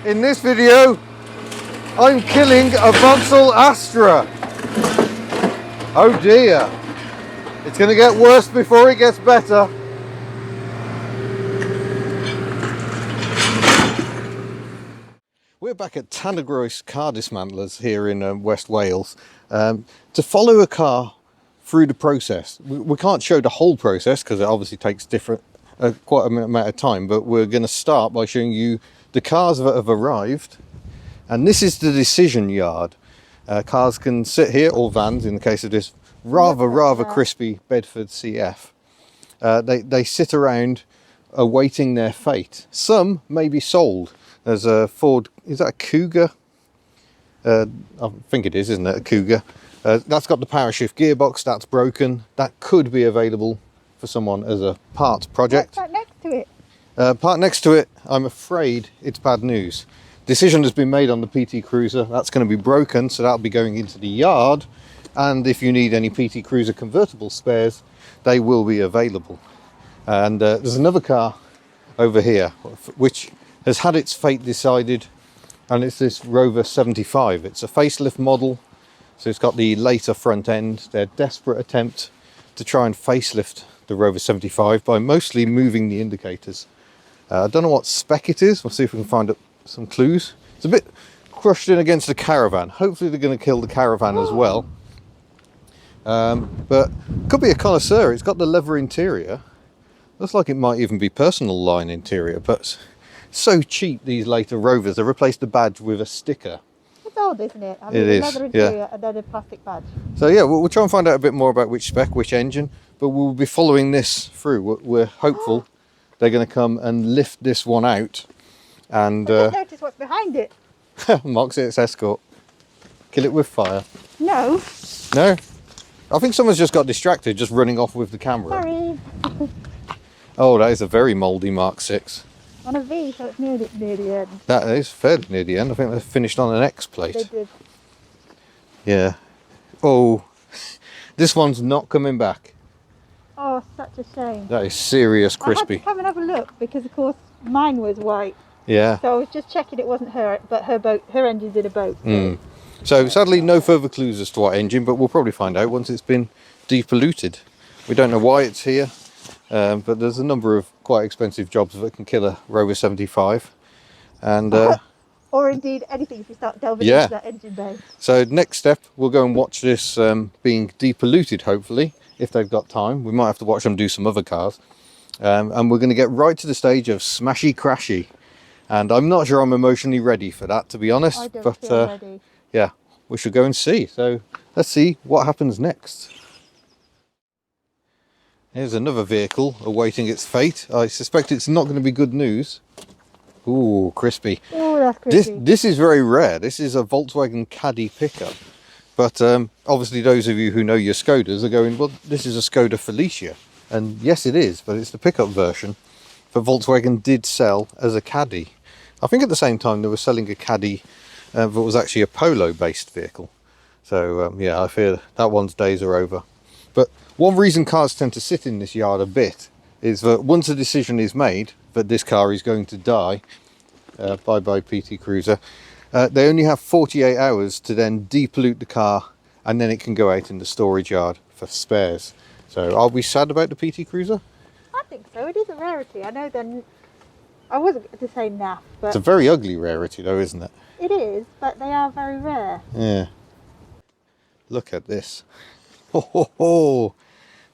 In this video, I'm killing a Vauxhall Astra. Oh dear. It's going to get worse before it gets better. We're back at Tanagroes Car Dismantlers here in West Wales to follow a car through the process. We can't show the whole process because it obviously takes quite a amount of time, but we're going to start by showing you the cars that have arrived. And this is the decision yard. Cars can sit here, or vans in the case of this rather crispy Bedford CF. They sit around awaiting their fate. Some may be sold. There's a Ford, is that a Cougar? I think it is, isn't it? A Cougar. That's got the power shift gearbox, that's broken. That could be available for someone as a parts project. What's that next to it? Part next to it, I'm afraid it's bad news. Decision has been made on the PT Cruiser. That's going to be broken, so that'll be going into the yard. And if you need any PT Cruiser convertible spares, they will be available. And there's another car over here, which has had its fate decided, and it's this Rover 75. It's a facelift model, so it's got the later front end. Their desperate attempt to try and facelift the Rover 75 by mostly moving the indicators. I don't know what spec it is. We'll see if we can find some clues. It's a bit crushed in against the Caravan. Hopefully they're going to kill the Caravan as well. But could be a connoisseur. It's got the leather interior. Looks like it might even be personal line interior, but so cheap, these later Rovers. They replaced the badge with a sticker. It's old, isn't it? I mean, It is, leather interior yeah. and then a plastic badge. So yeah, we'll try and find out a bit more about which spec, which engine, but we'll be following this through. We're hopeful they're going to come and lift this one out and Just notice what's behind it. Mox its escort. Kill it with fire. No. No? I think someone's just got distracted, just running off with the camera. Sorry. Oh, that is a very mouldy Mark 6. On a V, so it's near the end. That is fairly near the end. I think they finished on an X plate. They did. Yeah. Oh, this one's not coming back. Oh, such a shame. That is serious crispy. I had to come and have a look because, of course, mine was white. Yeah. So I was just checking it wasn't her, but her engine's in a boat. So sadly, no further clues as to what engine, but we'll probably find out once it's been depolluted. We don't know why it's here, but there's a number of quite expensive jobs that can kill a Rover 75. And or indeed anything if you start delving yeah. into that engine bay. So next step, we'll go and watch this being depolluted, hopefully, if they've got time. We might have to watch them do some other cars. And we're going to get right to the stage of smashy crashy. And I'm not sure I'm emotionally ready for that, to be honest. I don't but feel ready. yeah, we should go and see. So let's see what happens next. Here's another vehicle awaiting its fate. I suspect it's not going to be good news. Ooh, crispy. Oh, that's crispy. This is very rare. This is a Volkswagen Caddy pickup. But obviously those of you who know your Skodas are going, well, this is a Skoda Felicia. And yes, it is, but it's the pickup version. But Volkswagen did sell as a Caddy. I think at the same time they were selling a Caddy that was actually a Polo-based vehicle. So yeah, I fear that one's days are over. But one reason cars tend to sit in this yard a bit is that once a decision is made that this car is going to die, bye-bye PT Cruiser, they only have 48 hours to then depollute the car, and then it can go out in the storage yard for spares. So are we sad about the PT Cruiser? I think so. It is a rarity. I know then. I wasn't to say naff, but It's a very ugly rarity though, isn't it? it is. But they are very rare. Yeah. Look at this. Ho ho ho!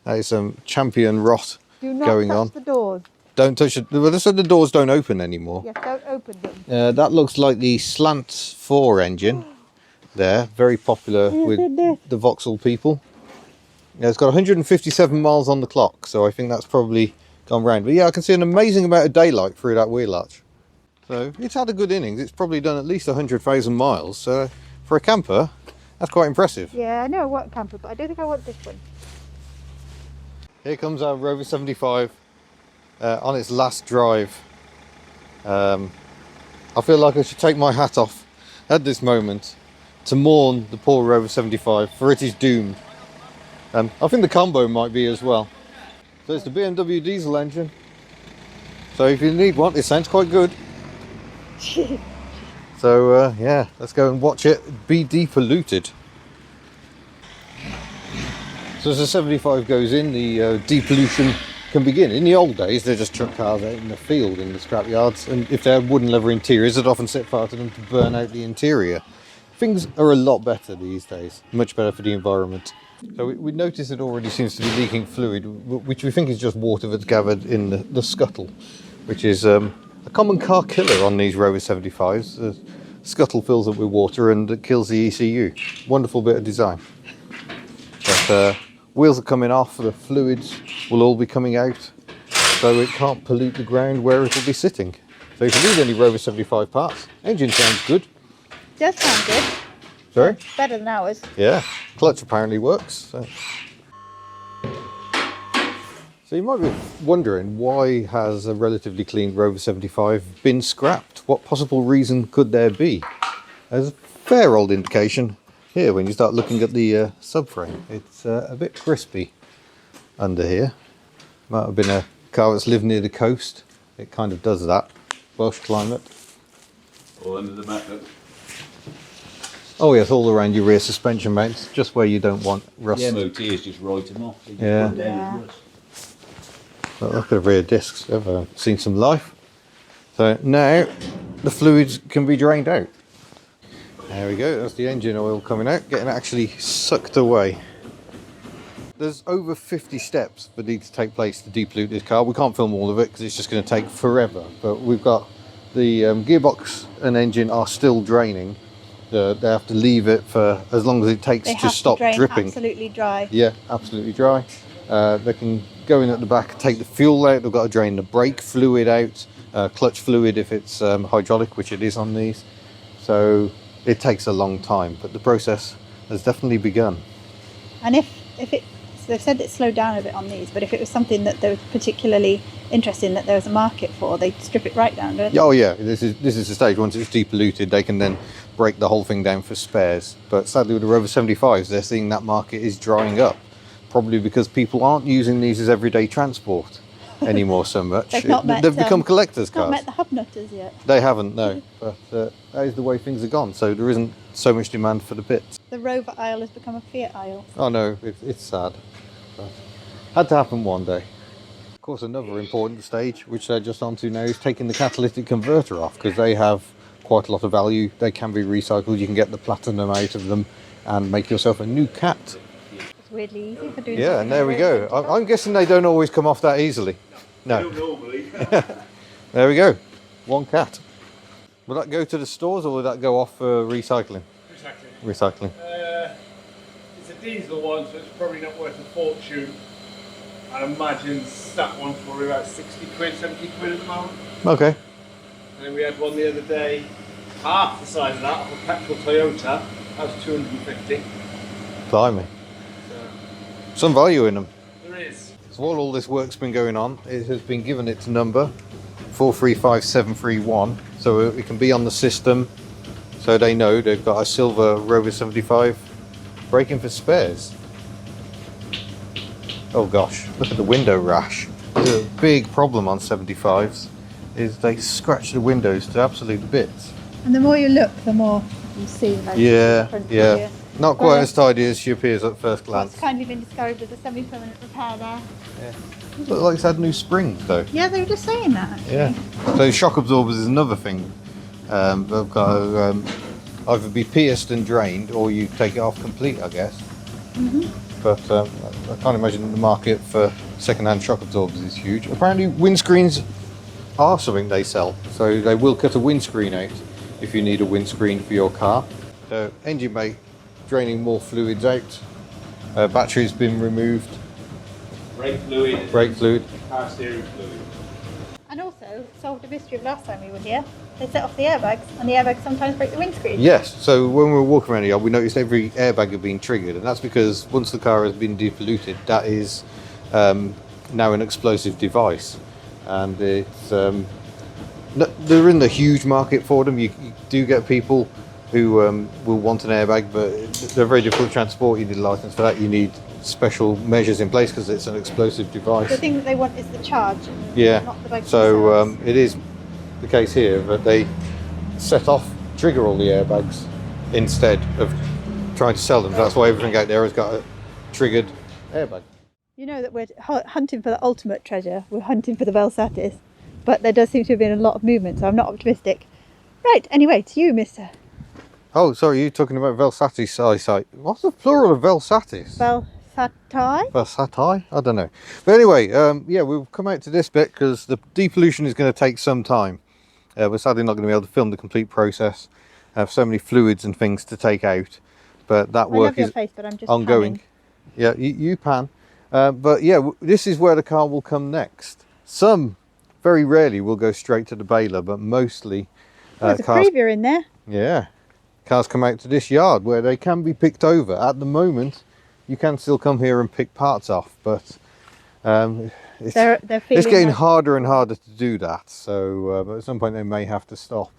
That is some champion rot Do not going touch on. the doors. Don't touch it. Well, they said the doors don't open anymore. Yes, don't open them. That looks like the Slant 4 engine there. Very popular with the Vauxhall people. Yeah, it's got 157 miles on the clock, so I think that's probably gone round. But yeah, I can see an amazing amount of daylight through that wheel arch. So it's had a good innings. It's probably done at least 100,000 miles. So for a camper, that's quite impressive. Yeah, I know I want a camper, but I don't think I want this one. Here comes our Rover 75 on its last drive. I feel like I should take my hat off at this moment to mourn the poor Rover 75, for it is doomed. I think the combo might be as well. So it's the BMW diesel engine. So if you need one, it sounds quite good. So yeah, let's go and watch it be depolluted. So as the 75 goes in, the depollution can begin. In the old days, they just chuck cars out in the field in the scrap yards, and if they had wooden leather interiors, they'd often set fire to them to burn out the interior. Things are a lot better these days, much better for the environment. So we notice it already seems to be leaking fluid, which we think is just water that's gathered in the scuttle, which is a common car killer on these Rover 75s. The scuttle fills up with water and it kills the ECU. Wonderful bit of design. But wheels are coming off, the fluids will all be coming out, so it can't pollute the ground where it will be sitting. So if you need any Rover 75 parts, engine sounds good. Does sound good. Sorry? Better than ours. Yeah, clutch apparently works. So you might be wondering, why has a relatively clean Rover 75 been scrapped? What possible reason could there be? There's a fair old indication here when you start looking at the subframe. It's a bit crispy under here. Might have been a car that's lived near the coast. It kind of does that. Welsh climate. Or under the magnet. Oh yes, all around your rear suspension mounts, just where you don't want rust. The MOT is just write them off. They just Yeah. run down with rust. But look at the rear discs, they've seen some life. So now the fluids can be drained out. There we go, that's the engine oil coming out, getting actually sucked away. There's over 50 steps that need to take place to depollute this car. We can't film all of it because it's just going to take forever. But we've got the gearbox and engine are still draining. They have to leave it for as long as it takes to stop dripping. Absolutely dry. Yeah, absolutely dry. They can go in at the back, take the fuel out. They've got to drain the brake fluid out, clutch fluid if it's hydraulic, which it is on these. So it takes a long time, but the process has definitely begun. And if it, so they've said it slowed down a bit on these, but if it was something that they were particularly interested in, that there was a market for, they'd strip it right down, don't they? Oh yeah, this is the stage. Once it's depolluted, they can then break the whole thing down for spares. But sadly with the Rover 75s, they're seeing that market is drying up, probably because people aren't using these as everyday transport anymore so much. They've become collectors' cars. Not met the Hubnutters yet. They haven't, no. But that is the way things are gone. So there isn't so much demand for the bits. The Rover aisle has become a Fiat aisle. Oh no, it's sad. But had to happen one day. Of course, another important stage, which they're just onto now, is taking the catalytic converter off, because they have quite a lot of value. They can be recycled. You can get the platinum out of them and make yourself a new cat. It's weirdly easy for doing. Yeah, and there we go. I'm guessing they don't always come off that easily. No. Normally. There we go. One cat. Will that go to the stores or will that go off for recycling? Recycling. It's a diesel one, so it's probably not worth a fortune. I imagine that one's probably about 60 quid, 70 quid at the moment. Okay. And then we had one the other day, half the size of that, of a petrol Toyota. That was 250. Blimey. So Some value in them. there is. So while all this work's been going on, it has been given its number, 435731, so it can be on the system, so they know they've got a silver Rover 75 breaking for spares. Oh gosh, look at the window rash. There's a big problem on 75s, is they scratch the windows to absolute bits. And the more you look, the more you see. Like, Yeah. Not quite as tidy as she appears at first glance. It's kindly been described as a semi-permanent repair there. Looks like it's had new springs though. Yeah, they were just saying that. Actually. Yeah. So shock absorbers is another thing. They've got to either be pierced and drained, or you take it off complete, I guess. But I can't imagine the market for second-hand shock absorbers is huge. Apparently windscreens are something they sell, so they will cut a windscreen out if you need a windscreen for your car. So engine bay draining more fluids out. Battery's been removed. Brake fluid. Brake fluid. Power steering fluid. And also, solved the mystery of last time we were here. They set off the airbags, and the airbags sometimes break the windscreen. Yes, so when we were walking around the yard, we noticed every airbag had been triggered, and that's because once the car has been depolluted, that is now an explosive device. And it's they're in the huge market for them. You do get people who will want an airbag, but they're very difficult to transport. You need a license for that. You need special measures in place because it's an explosive device. The thing that they want is the charge, and Yeah, not the bags so themselves. it is the case here that they set off trigger all the airbags instead of trying to sell them. That's why everything out there has got a triggered airbag. You know that we're hunting for the ultimate treasure. We're hunting for the Velsatis, but there does seem to have been a lot of movement, so I'm not optimistic. Right, anyway, to you, mister. Oh, sorry, you're talking about Velsatis eyesight. What's the plural of Velsatis? Velsati? Velsati? I don't know. But anyway, yeah, we'll come out to this bit because the depollution is going to take some time. We're sadly not going to be able to film the complete process. I have so many fluids and things to take out, but that work is ongoing. Yeah, you pan. But yeah, this is where the car will come next. Some, very rarely, will go straight to the baler, but mostly there's a cars... preview in there. Yeah, cars come out to this yard where they can be picked over. At the moment, you can still come here and pick parts off, but it's getting harder and harder to do that. So at some point they may have to stop.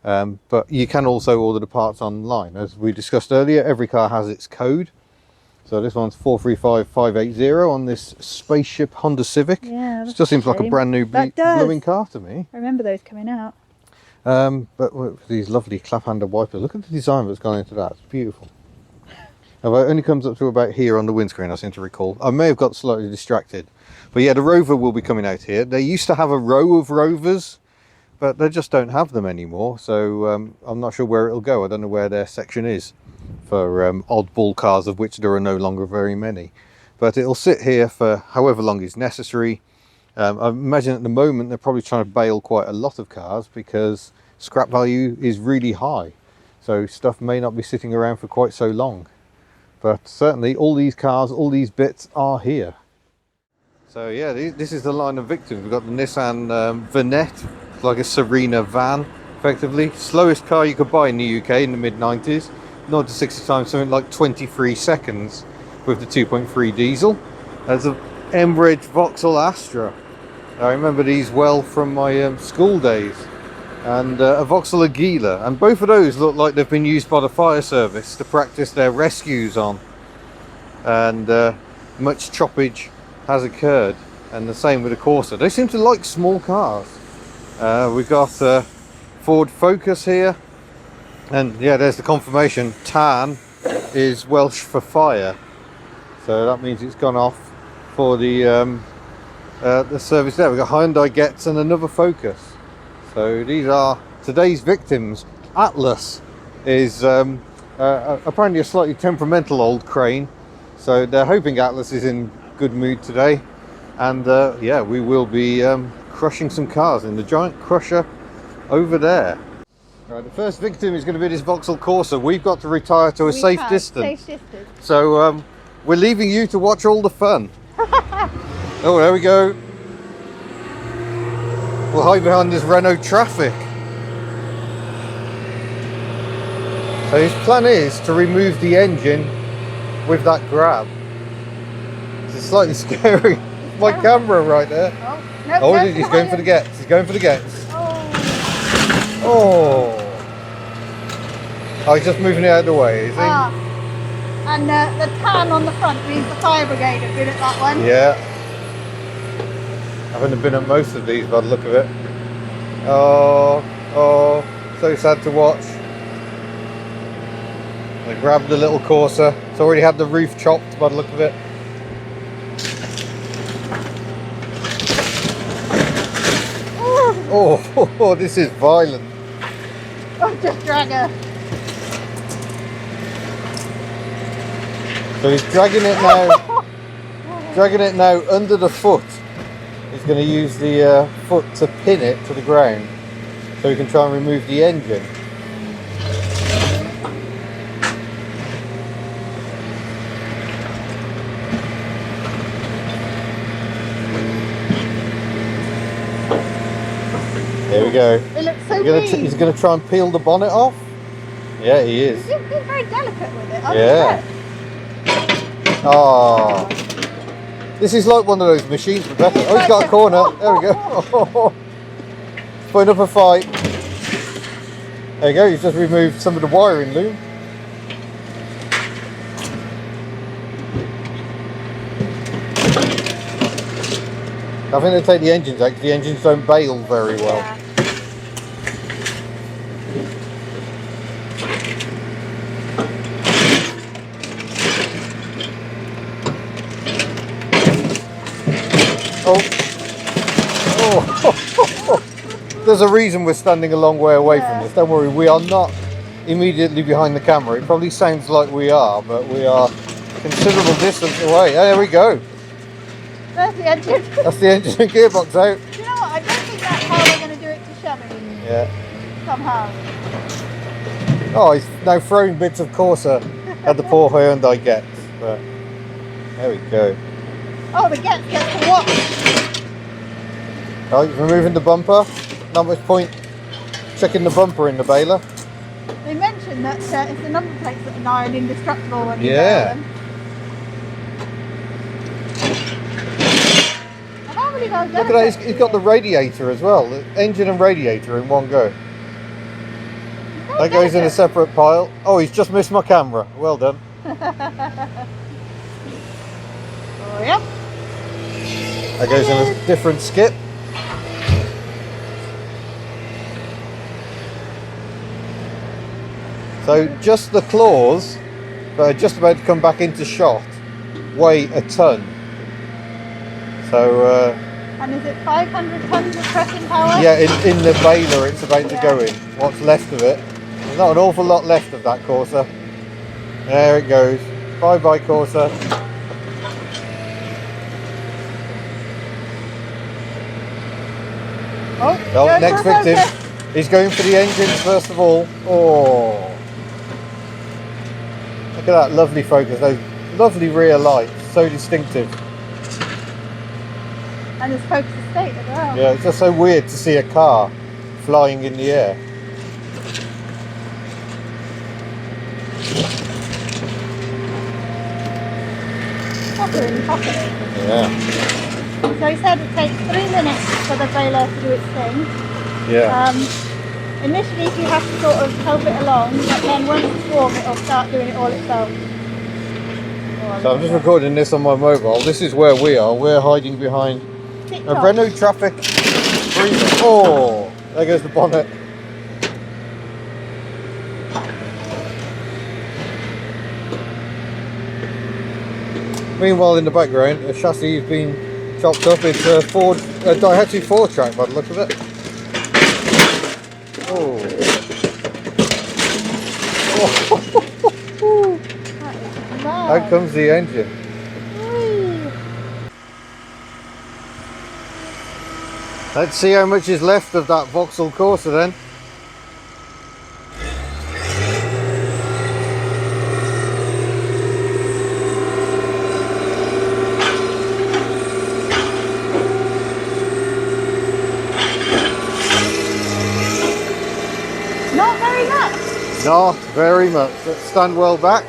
But you can also order the parts online. As we discussed earlier, every car has its code. So this one's 435580 on this spaceship Honda Civic. Yeah, it just seems like a brand new blooming car to me. I remember those coming out. But with these lovely clap-handed wipers, look at the design that's gone into that. It's beautiful. Now, it only comes up to about here on the windscreen, I seem to recall. I may have got slightly distracted. But yeah, the Rover will be coming out here. They used to have a row of Rovers, but they just don't have them anymore. So I'm not sure where it'll go. I don't know where their section is for oddball cars, of which there are no longer very many. But it'll sit here for however long is necessary. I imagine at the moment they're probably trying to bail quite a lot of cars because scrap value is really high. So stuff may not be sitting around for quite so long. But certainly all these cars, all these bits are here. So yeah, this is the line of victims. We've got the Nissan Vanette, like a Serena van, effectively. Slowest car you could buy in the UK in the mid-90s. 0 to 60 times, something like 23 seconds with the 2.3 diesel. There's a Embraer Vauxhall Astra. I remember these well from my school days. And a Vauxhall Aguila, and both of those look like they've been used by the fire service to practice their rescues on, and much choppage has occurred, and the same with the Corsa. They seem to like small cars. We've got a Ford Focus here, and yeah, there's the confirmation. Tan is Welsh for fire, so that means it's gone off for the service there. We've got Hyundai Getz and another Focus. So these are today's victims. Atlas is apparently a slightly temperamental old crane, so they're hoping Atlas is in good mood today, and yeah, we will be crushing some cars in the giant crusher over there. Right, the first victim is going to be this Vauxhall Corsa. We've got to retire to a safe distance. So we're leaving you to watch all the fun. Oh, there we go. We'll hide behind this Renault Traffic. So his plan is to remove the engine with that grab. It's slightly scary. My camera right there. Oh, he's going for the Getz. He's going for the Getz. Oh. Oh, he's just moving it out of the way, is he? And the tan on the front means the fire brigade have been at that one. Yeah. I haven't been at most of these by the look of it. Oh, so sad to watch. They grabbed the little Corsa. It's already had the roof chopped by the look of it. Oh, this is violent. Oh, just drag her. So he's dragging it now. Dragging it now under the foot. He's going to use the foot to pin it to the ground so he can try and remove the engine. There we go. It looks so clean. He's going to try and peel the bonnet off. Yeah, he is. He's very delicate with it. Yeah. Oh. This is like one of those machines for better. Oh, he's got a corner. There we go. Putting up a fight. There you go. He's just removed some of the wiring loom. I think they take the engines out because the engines don't bail very well. Oh. There's a reason we're standing a long way away from this. Don't worry, we are not immediately behind the camera. It probably sounds like we are, but we are considerable distance away. There we go. There's the engine. That's the engine and gearbox out. Do you know what? I don't think that's how we're going to do it to Chevy. Yeah. Somehow. Oh, he's now throwing bits of Corsa at the poor Hyundai Getz. But there we go. Oh, the Getz gets to watch. Right, removing the bumper. Not much point checking the bumper in the baler. They mentioned that it's the number plates that are indestructible when you Yeah. bail them. I can't believe how Look at that, delicate he's got the radiator as well. The engine and radiator in one go. That goes in a separate pile. Oh, he's just missed my camera. Well done. Oh, yep. That goes in a different skip. So just the claws that are just about to come back into shot weigh a ton. So And is it 500 tons of pressing power? yeah, in the baler it's about to go in. What's left of it. There's not an awful lot left of that Corsa. There it goes. Bye bye Corsa. Oh, next victim. He's going for the engines first of all. Oh. Look at that lovely focus, those lovely rear lights, so distinctive. And it's focus state as well. Yeah, it's just so weird to see a car flying in the air. Popping. Yeah. So he said it takes 3 minutes for the baler to do its thing. Yeah. Initially you have to sort of help it along, but then once it's warm it'll start doing it all itself. So I'm just recording this on my mobile. This is where we are. We're hiding behind a Renault Traffic Breather. Oh, there goes the bonnet. Meanwhile, in the background, a chassis has been chopped up. It's a Ford, a Daihatsu 4-track by the look of it. Oh. Out comes the engine. Let's see how much is left of that Vauxhall Corsa then. Not very much. Not very much. Let's stand well back.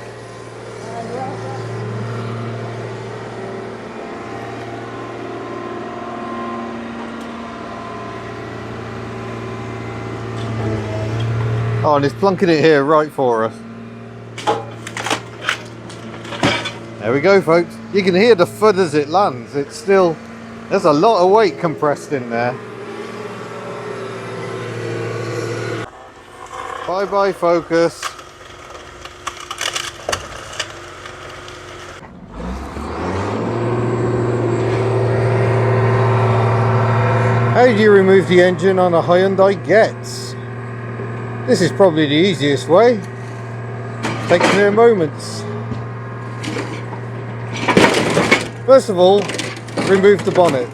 Oh, and it's plunking it here right for us. There we go, folks. You can hear the thud as it lands. It's still, there's a lot of weight compressed in there. Bye bye, focus. How do you remove the engine on a Hyundai Getz? This is probably the easiest way. Takes mere moments. First of all, remove the bonnet.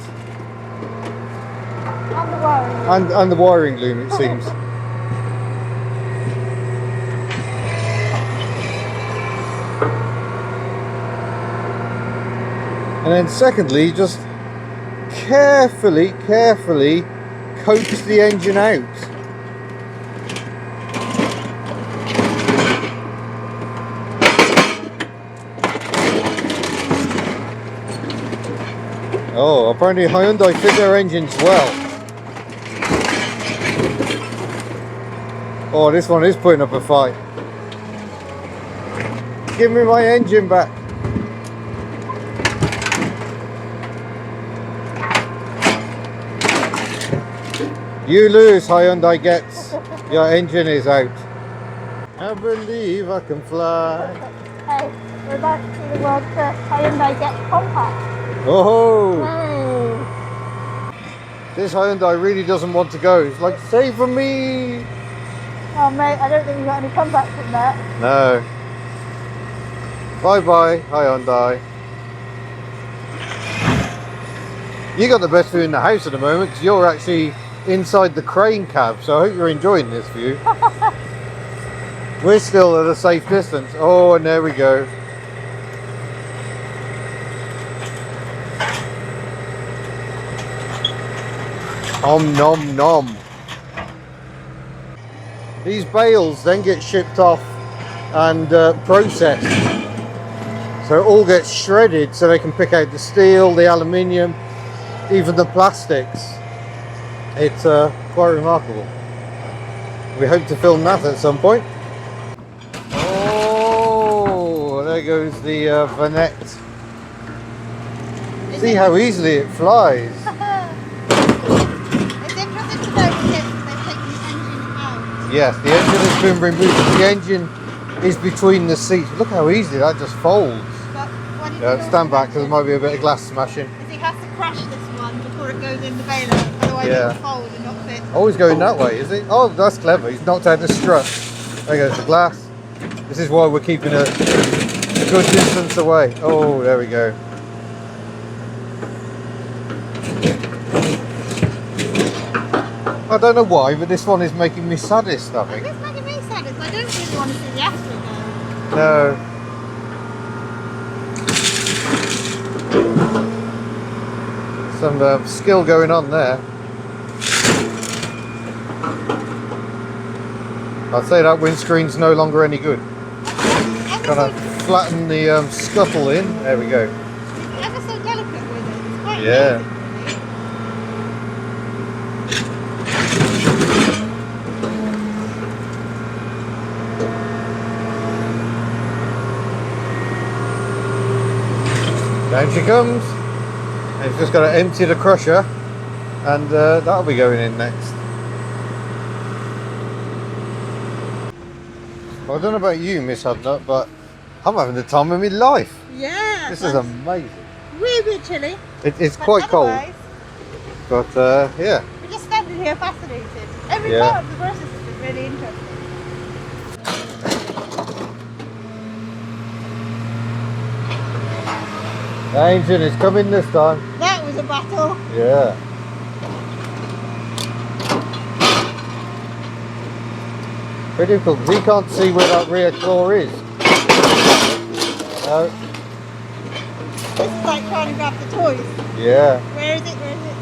And the wiring. And the wiring loom, it seems. And then secondly, just carefully coax the engine out. Oh, apparently Hyundai fit their engines well. Oh, this one is putting up a fight. Give me my engine back. You lose, Hyundai Getz. Your engine is out. I believe I can fly. Hey, we're about to see the world's first Hyundai Getz compact. Oh, Hey. this Hyundai really doesn't want to go. It's like, save for me. Oh mate, I don't think we've got any comeback from that. No. Bye bye, Hyundai. You got the best view in the house at the moment because you're actually inside the crane cab, so I hope you're enjoying this view. We're still at a safe distance. Oh, and there we go. Om nom nom. These bales then get shipped off and processed. So it all gets shredded so they can pick out the steel, the aluminium, even the plastics. It's quite remarkable. We hope to film that at some point. Oh, there goes the Vanette. See how easily it flies. It's interesting to note here that they've taken the engine out. Yes, the engine has been removed. The engine is between the seats. Look how easy that just folds. But what did Yeah, stand back because there might be a bit of glass smashing. Is he has to crash this one before it goes in the baler, otherwise it will fold and not fit. Oh, he's going that way, is he? Oh, that's clever. He's knocked out the strut. There goes the glass. This is why we're keeping a good distance away. Oh, there we go. I don't know why, but this one is making me saddest, I think. It's making me sad. I don't really want to see the Astra though. No. Some skill going on there. I'd say that windscreen's no longer any good. Trying to flatten the scuttle in. There we go. It's ever so delicate with it. It's quite Yeah. amazing, really. Down she comes. And it's just got to empty the crusher, and that'll be going in next. Well, I don't know about you, Miss Hubnut, but I'm having the time of my life. Yeah. This is amazing. Wee bit chilly. It's but quite cold, otherwise, but yeah. we're just standing here fascinated. Every Yeah. part of the process has been really interesting. The engine is coming this time. That was a battle. Yeah. Pretty difficult because he can't see where that rear claw is. No. This is like trying to grab the toys. Yeah. Where is it? Where is it?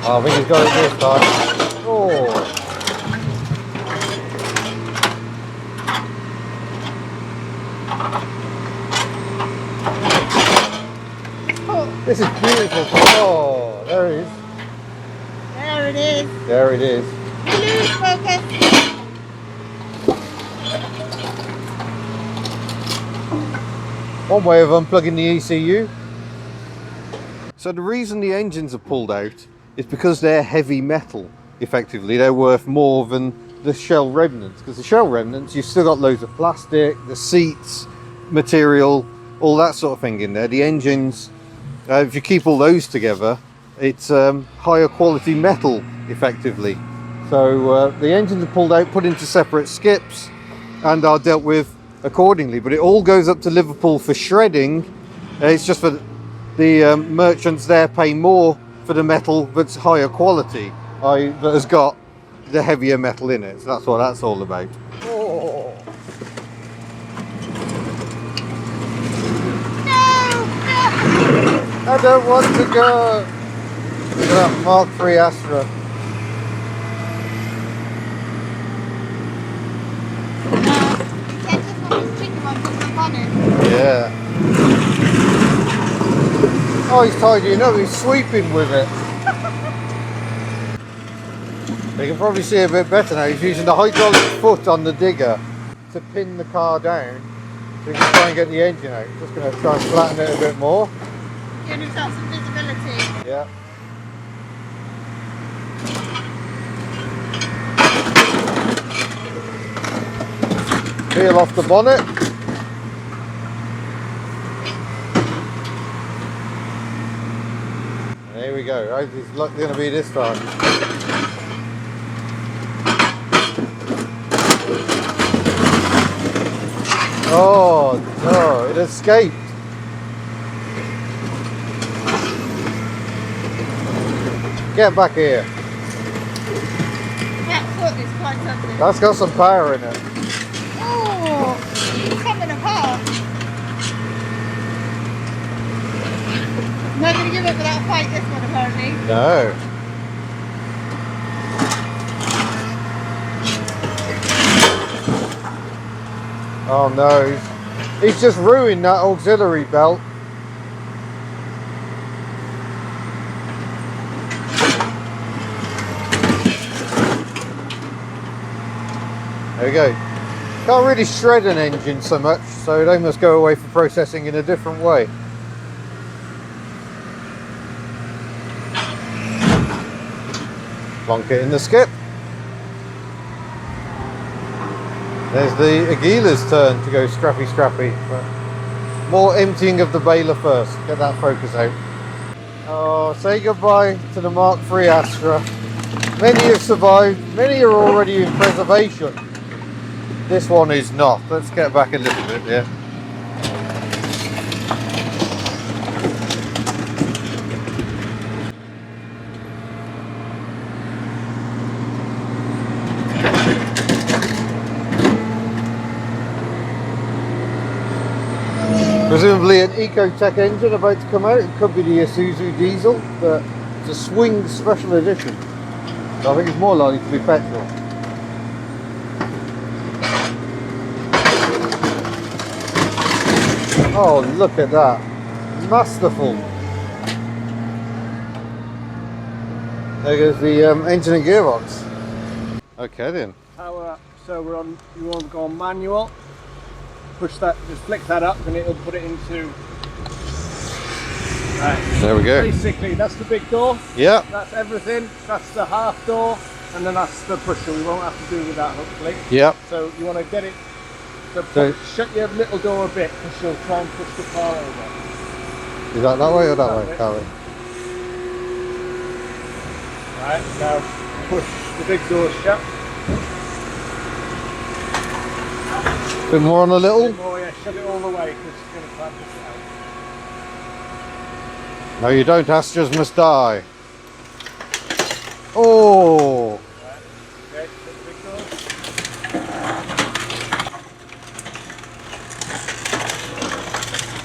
Oh, I think he's got it this time. Oh. Oh, This is beautiful. Oh, there it is. there it is. There it is. We lose focus. One way of unplugging the ECU. So the reason the engines are pulled out is because they're heavy metal. Effectively, they're worth more than the shell remnants. Because the shell remnants, you've still got loads of plastic, the seats, material, all that sort of thing in there. The engines, if you keep all those together, it's higher quality metal, effectively. So the engines are pulled out, put into separate skips, and are dealt with accordingly. But it all goes up to Liverpool for shredding. It's just for the merchants there pay more for the metal that's higher quality, that has got the heavier metal in it. So that's what that's all about. Oh. I don't want to go. Look at that Mark III Astra. Yeah. Oh, he's tidying up. He's sweeping with it. You can probably see a bit better now. He's using the hydraulic foot on the digger to pin the car down so he can try and get the engine out. Just going to try and flatten it a bit more. Yeah, we've got some visibility. Yeah. Peel off the bonnet. There we go. How's his luck going to be this time? Oh no, it escaped. Get back here. That foot is quite something. That's got some power in it. Oh, it's coming apart. Not going to give up without a fight, this one apparently. No. Oh no, he's just ruined that auxiliary belt. There we go. Can't really shred an engine so much, so they must go away for processing in a different way. Plonk it in the skip. There's the Aguila's turn to go scrappy scrappy. But more emptying of the baler first. Get that focus out. Oh, say goodbye to the Mark III Astra. Many have survived, many are already in preservation. This one is not. Let's get back a little bit here. Presumably an Ecotech engine about to come out. It could be the Isuzu diesel, but it's a swing special edition. So I think it's more likely to be petrol. Oh, look at that. Masterful. There goes the engine and gearbox. Okay then. Power up. So you want to go on manual. Push that, just flick that up and it'll put it into... Right. There we go. Basically, that's the big door. Yeah. That's everything. That's the half door. And then that's the pusher. We won't have to do with that, hopefully. Yeah. So you want to get it... So shut your little door a bit because she'll try and push the car over. is that way or that way? That way. Right, now push the big door shut. A bit more on the A little. bit more, yeah, shut it all the way because she's going to try and push it out. No, you don't. Astras must die. Oh. Right, okay, shut the big door.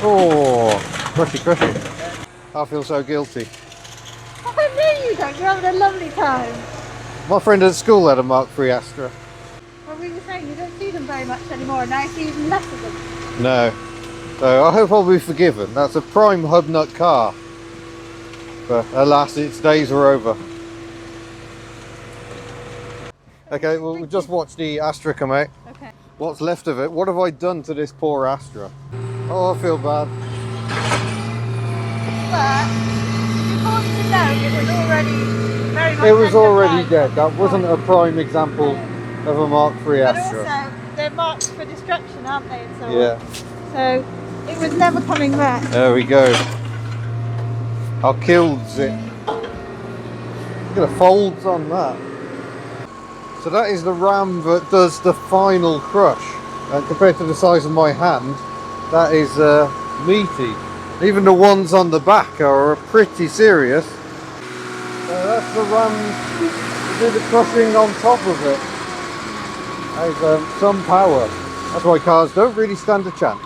Oh. Crushy, crushy. I feel so guilty. I knew you don't. You're having a lovely time. My friend at school had a Mark III Astra. Well, we were saying you don't see them very much anymore, and now you see even less of them. No. So I hope I'll be forgiven. That's a prime Hubnut car. But alas, its days are over. Okay, well, we'll just watch the Astra come out. Okay. What's left of it? What have I done to this poor Astra? Oh, I feel bad. But it's important to know it was already very much It was already end of dead. life. That wasn't a prime example of a Mark III But Astra. also, they're marked for destruction, aren't they? And so on. Yeah, So it was never coming back. there we go. How kills it. Look at the folds on that. So that is the ram that does the final crush. And compared to the size of my hand, that is meaty. Even the ones on the back are pretty serious. So that's the ram to do the crushing on top of it. Has some power. That's why cars don't really stand a chance.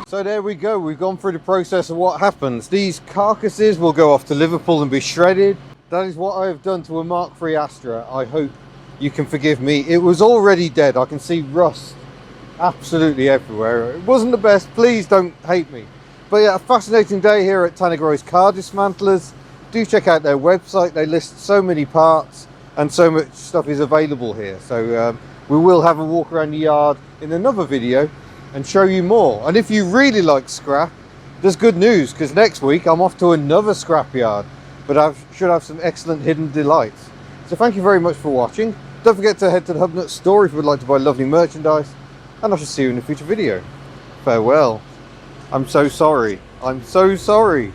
So there we go, we've gone through the process of what happens. These carcasses will go off to Liverpool and be shredded. That is what I have done to a Mark III Astra. I hope you can forgive me. It was already dead. I can see rust absolutely everywhere. It wasn't the best, please don't hate me. But yeah, a fascinating day here at Tannegroy's Car Dismantlers. Do check out their website, they list so many parts and so much stuff is available here. So we will have a walk around the yard in another video and show you more. And if you really like scrap, there's good news, because next week I'm off to another scrapyard, but I should have some excellent hidden delights. So thank you very much for watching. Don't forget to head to the Hubnut store if you would like to buy lovely merchandise, and I shall see you in a future video. Farewell. I'm so sorry. I'm so sorry.